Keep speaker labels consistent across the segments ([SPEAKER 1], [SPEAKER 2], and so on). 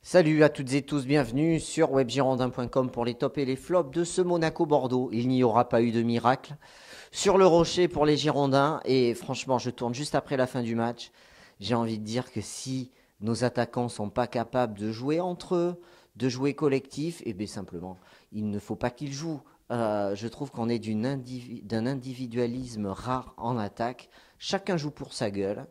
[SPEAKER 1] Salut à toutes et tous, bienvenue sur webgirondin.com pour les tops et les flops de ce Monaco-Bordeaux. Il n'y aura pas eu de miracle sur le rocher pour les Girondins et franchement, je tourne juste après la fin du match. J'ai envie de dire que si nos attaquants ne sont pas capables de jouer entre eux, de jouer collectif, et bien simplement, il ne faut pas qu'ils jouent. Je trouve qu'on est d'un individualisme rare en attaque. Chacun joue pour sa gueule.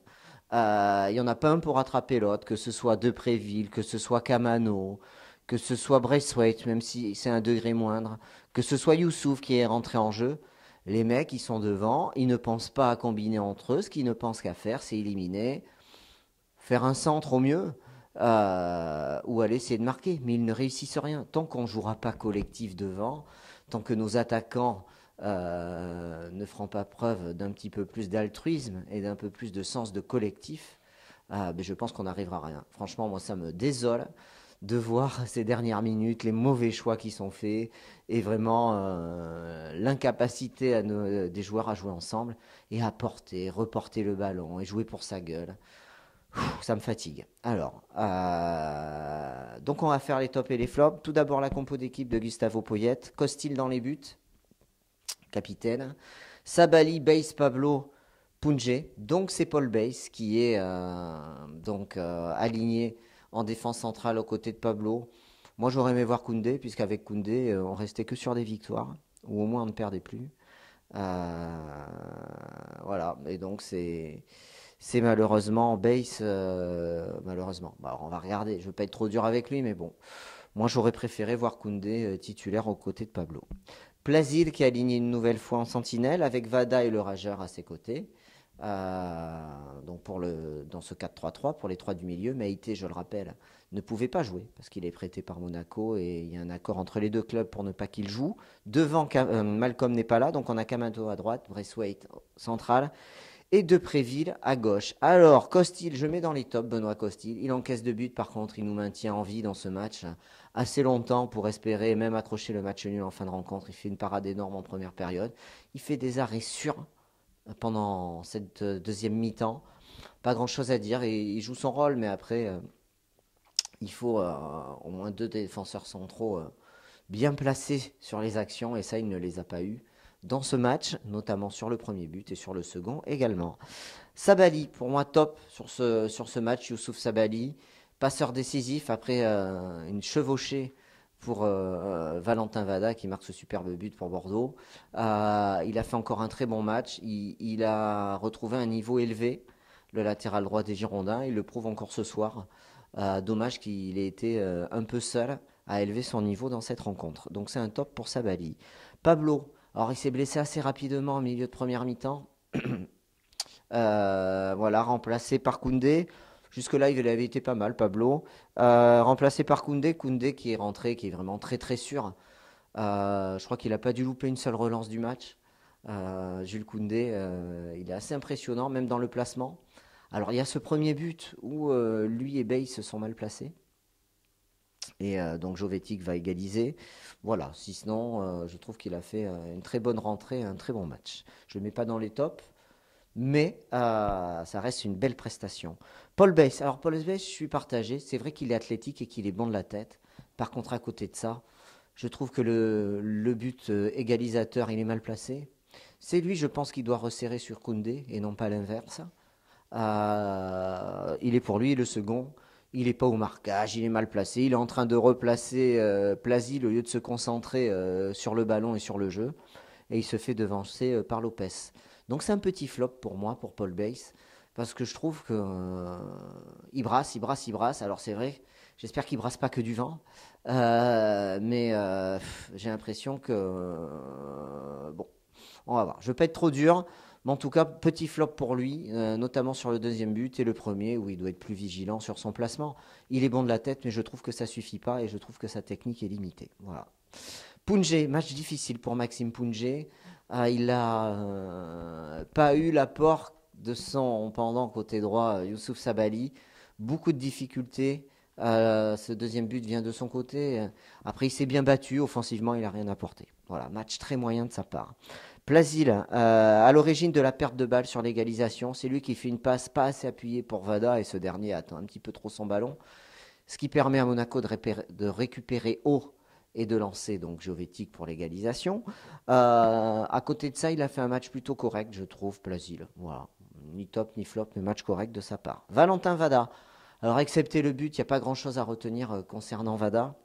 [SPEAKER 1] Il n'y en a pas un pour rattraper l'autre, que ce soit Depréville, que ce soit Camano, que ce soit Braithwaite, même si c'est un degré moindre, que ce soit Youssouf qui est rentré en jeu. Les mecs, ils sont devant, ils ne pensent pas à combiner entre eux, ce qu'ils ne pensent qu'à faire, c'est éliminer, faire un centre au mieux, ou aller essayer de marquer, mais ils ne réussissent rien. Tant qu'on ne jouera pas collectif devant, tant que nos attaquants ne feront pas preuve d'un petit peu plus d'altruisme et d'un peu plus de sens de collectif, ben je pense qu'on n'arrivera à rien. Franchement, moi, ça me désole de voir ces dernières minutes, les mauvais choix qui sont faits et vraiment l'incapacité des joueurs à jouer ensemble et à porter, reporter le ballon et jouer pour sa gueule. Ça me fatigue. Alors, donc on va faire les tops et les flops. Tout d'abord la compo d'équipe de Gustavo Poyet. Costil dans les buts, capitaine. Sabali, Base, Pablo, Punje. Donc c'est Paul Base qui est aligné en défense centrale aux côtés de Pablo. Moi j'aurais aimé voir Koundé, puisqu'avec Koundé, on restait que sur des victoires, ou au moins on ne perdait plus. Voilà, et donc c'est malheureusement Base, malheureusement. Bah, alors on va regarder, je ne veux pas être trop dur avec lui, mais bon, moi j'aurais préféré voir Koundé titulaire aux côtés de Pablo. Plasil qui a aligné une nouvelle fois en sentinelle avec Vada et le Rageur à ses côtés. Donc dans ce 4-3-3 pour les trois du milieu, Meïté, je le rappelle, ne pouvait pas jouer parce qu'il est prêté par Monaco et il y a un accord entre les deux clubs pour ne pas qu'il joue. Devant, Malcolm n'est pas là, donc on a Camado à droite, Braithwaite central et Depréville à gauche. Alors, Costil, je mets dans les tops Benoît Costil. Il encaisse 2 buts, par contre, il nous maintient en vie dans ce match assez longtemps pour espérer même accrocher le match nul en fin de rencontre. Il fait une parade énorme en première période. Il fait des arrêts sûrs pendant cette deuxième mi-temps. Pas grand-chose à dire. Et il joue son rôle, mais après, il faut au moins 2 défenseurs centraux bien placés sur les actions. Et ça, il ne les a pas eus dans ce match, notamment sur le premier but et sur le second également. Sabali, pour moi top sur ce match, Youssouf Sabali, passeur décisif après une chevauchée pour Valentin Vada qui marque ce superbe but pour Bordeaux. Il a fait encore un très bon match, il a retrouvé un niveau élevé, le latéral droit des Girondins, il le prouve encore ce soir. Dommage qu'il ait été un peu seul à élever son niveau dans cette rencontre. Donc c'est un top pour Sabali. Pablo, alors il s'est blessé assez rapidement au milieu de première mi-temps. Voilà, remplacé par Koundé. Jusque-là, il avait été pas mal, Pablo. Remplacé par Koundé. Koundé qui est rentré, qui est vraiment très très sûr. Je crois qu'il n'a pas dû louper une seule relance du match. Jules Koundé, il est assez impressionnant, même dans le placement. Alors, il y a ce premier but où lui et Bey se sont mal placés. Et donc Jovetic va égaliser. Voilà, sinon, je trouve qu'il a fait une très bonne rentrée, un très bon match. Je ne le mets pas dans les tops, mais ça reste une belle prestation. Paul Base, alors Paul Base, je suis partagé. C'est vrai qu'il est athlétique et qu'il est bon de la tête. Par contre, à côté de ça, je trouve que le but égalisateur, il est mal placé. C'est lui, je pense, qui doit resserrer sur Koundé et non pas l'inverse. Il est pour lui le second. Il n'est pas au marquage, il est mal placé. Il est en train de replacer Plasil au lieu de se concentrer sur le ballon et sur le jeu. Et il se fait devancer par Lopez. Donc c'est un petit flop pour moi, pour Paul Bass, parce que je trouve que il brasse, il brasse, il brasse. Alors c'est vrai, j'espère qu'il brasse pas que du vent, mais j'ai l'impression que bon, on va voir. Je veux pas être trop dur, mais en tout cas petit flop pour lui, notamment sur le deuxième but et le premier où il doit être plus vigilant sur son placement. Il est bon de la tête, mais je trouve que ça suffit pas et je trouve que sa technique est limitée. Voilà. Punjé, match difficile pour Maxime Punjé. Il n'a pas eu l'apport de son pendant côté droit, Youssouf Sabali. Beaucoup de difficultés. Ce deuxième but vient de son côté. Après, il s'est bien battu. Offensivement, il n'a rien apporté. Voilà, match très moyen de sa part. Plasil, à l'origine de la perte de balle sur l'égalisation, c'est lui qui fait une passe pas assez appuyée pour Vada et ce dernier attend un petit peu trop son ballon, ce qui permet à Monaco de récupérer haut et de lancer donc Jovetic pour l'égalisation. À côté de ça, il a fait un match plutôt correct, je trouve, Plasil. Voilà, ni top ni flop, mais match correct de sa part. Valentin Vada. Alors, excepté le but, il n'y a pas grand-chose à retenir concernant Vada.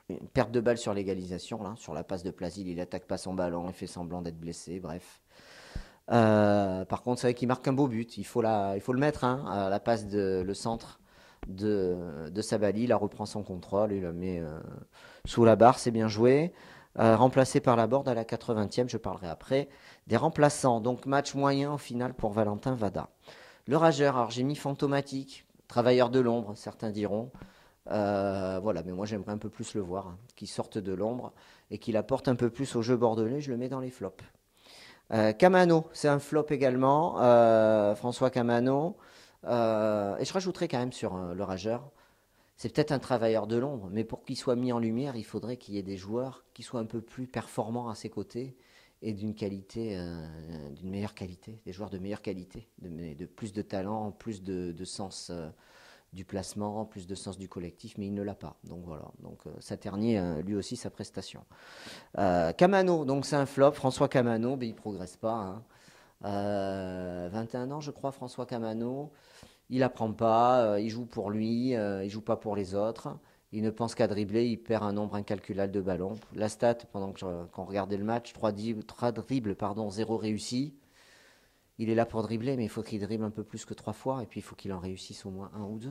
[SPEAKER 1] Une perte de balle sur l'égalisation, là, sur la passe de Plasil, il attaque pas son ballon, il fait semblant d'être blessé, bref. Par contre, c'est vrai qu'il marque un beau but, il faut le mettre, hein, à la passe le centre de Sabali, il reprend son contrôle, il le met sous la barre, c'est bien joué. Remplacé par la Borde à la 80e, je parlerai après des remplaçants. Donc match moyen au final pour Valentin Vada. Le rageur, alors j'ai mis fantomatique, travailleur de l'ombre, certains diront. Voilà, mais moi j'aimerais un peu plus le voir, hein, qu'il sorte de l'ombre et qu'il apporte un peu plus au jeu bordelais, je le mets dans les flops. Camano, c'est un flop également, François Camano. Et je rajouterai quand même sur le rageur, c'est peut-être un travailleur de l'ombre, mais pour qu'il soit mis en lumière, il faudrait qu'il y ait des joueurs qui soient un peu plus performants à ses côtés et d'une qualité, d'une meilleure qualité, des joueurs de meilleure qualité, de plus de talent, plus de sens du placement, plus de sens du collectif, mais il ne l'a pas. Donc voilà, donc ça ternit lui aussi sa prestation. Camano, donc c'est un flop. François Camano, ben, il ne progresse pas. Hein. 21 ans, je crois, François Camano. Il apprend pas, il joue pour lui, il joue pas pour les autres. Il ne pense qu'à dribbler, il perd un nombre incalculable de ballons. La stat, quand on regardait le match, 3 dribbles, 0 réussi. Il est là pour dribbler, mais il faut qu'il dribble un peu plus que 3 fois, et puis il faut qu'il en réussisse au moins 1 ou 2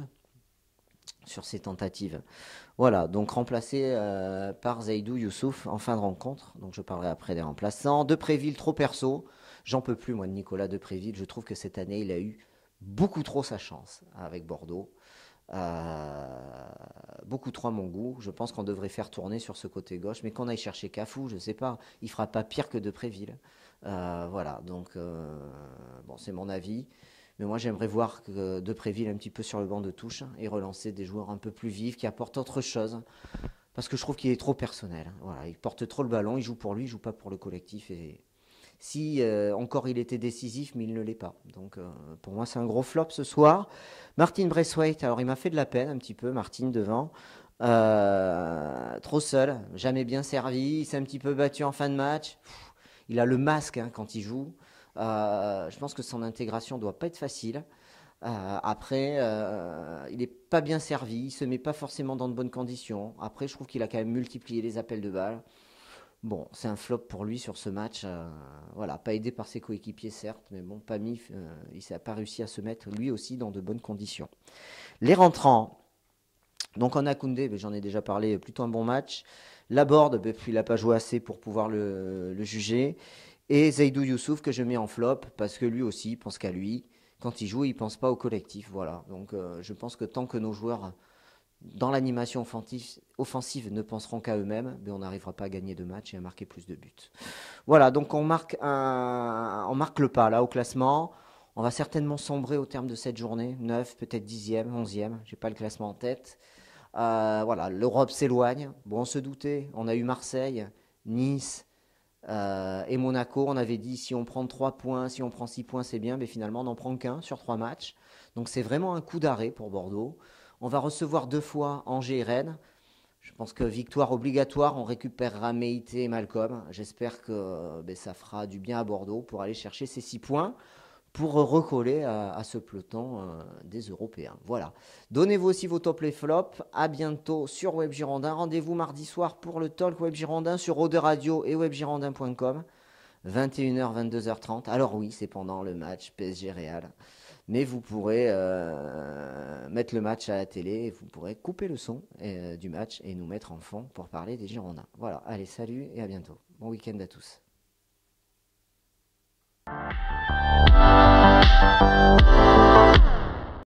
[SPEAKER 1] sur ses tentatives. Voilà, donc remplacé par Zaidou Youssouf en fin de rencontre. Donc je parlerai après des remplaçants. Depréville, trop perso. J'en peux plus, moi, de Nicolas Depréville. Je trouve que cette année, il a eu beaucoup trop sa chance avec Bordeaux. Beaucoup trop à mon goût. Je pense qu'on devrait faire tourner sur ce côté gauche, mais qu'on aille chercher Cafou, je ne sais pas. Il fera pas pire que Depréville. Voilà, donc bon, c'est mon avis. Mais moi, j'aimerais voir que Depréville un petit peu sur le banc de touche et relancer des joueurs un peu plus vifs qui apportent autre chose. Parce que je trouve qu'il est trop personnel. Voilà, il porte trop le ballon, il joue pour lui, il joue pas pour le collectif. Et si encore il était décisif, mais il ne l'est pas. Donc pour moi, c'est un gros flop ce soir. Martin Braithwaite, alors il m'a fait de la peine un petit peu, Martin devant. Trop seul, jamais bien servi. Il s'est un petit peu battu en fin de match. Il a le masque hein, quand il joue. Je pense que son intégration doit pas être facile. Après, il n'est pas bien servi, il se met pas forcément dans de bonnes conditions. Après, je trouve qu'il a quand même multiplié les appels de balles. Bon, c'est un flop pour lui sur ce match. Voilà, pas aidé par ses coéquipiers certes, mais bon, il n'a pas réussi à se mettre lui aussi dans de bonnes conditions. Les rentrants. Donc on a Koundé, j'en ai déjà parlé, plutôt un bon match. Laborde, il n'a pas joué assez pour pouvoir le juger. Et Zaidou Youssouf que je mets en flop parce que lui aussi il pense qu'à lui. Quand il joue, il ne pense pas au collectif. Voilà. Donc je pense que tant que nos joueurs dans l'animation offensive ne penseront qu'à eux-mêmes, on n'arrivera pas à gagner de matchs et à marquer plus de buts. Voilà, donc on marque le pas là au classement. On va certainement sombrer au terme de cette journée. 9, peut-être 10e, 11e. Je n'ai pas le classement en tête. Voilà, l'Europe s'éloigne. Bon, on se doutait. On a eu Marseille, Nice et Monaco. On avait dit si on prend 3 points, si on prend 6 points, c'est bien. Mais finalement, on n'en prend qu'un sur 3 matchs. Donc c'est vraiment un coup d'arrêt pour Bordeaux. On va recevoir 2 fois Angers et Rennes. Je pense que victoire obligatoire, on récupérera Meïté et Malcolm. J'espère que ça fera du bien à Bordeaux pour aller chercher ces 6 points pour recoller à ce peloton des Européens. Voilà. Donnez-vous aussi vos top les flops. À bientôt sur Web Girondin. Rendez-vous mardi soir pour le talk Web Girondin sur Ode Radio et webgirondin.com. 21h, 22h30. Alors oui, c'est pendant le match PSG Real. Mais vous pourrez mettre le match à la télé et vous pourrez couper le son du match et nous mettre en fond pour parler des Girondins. Voilà, allez, salut et à bientôt. Bon week-end à tous.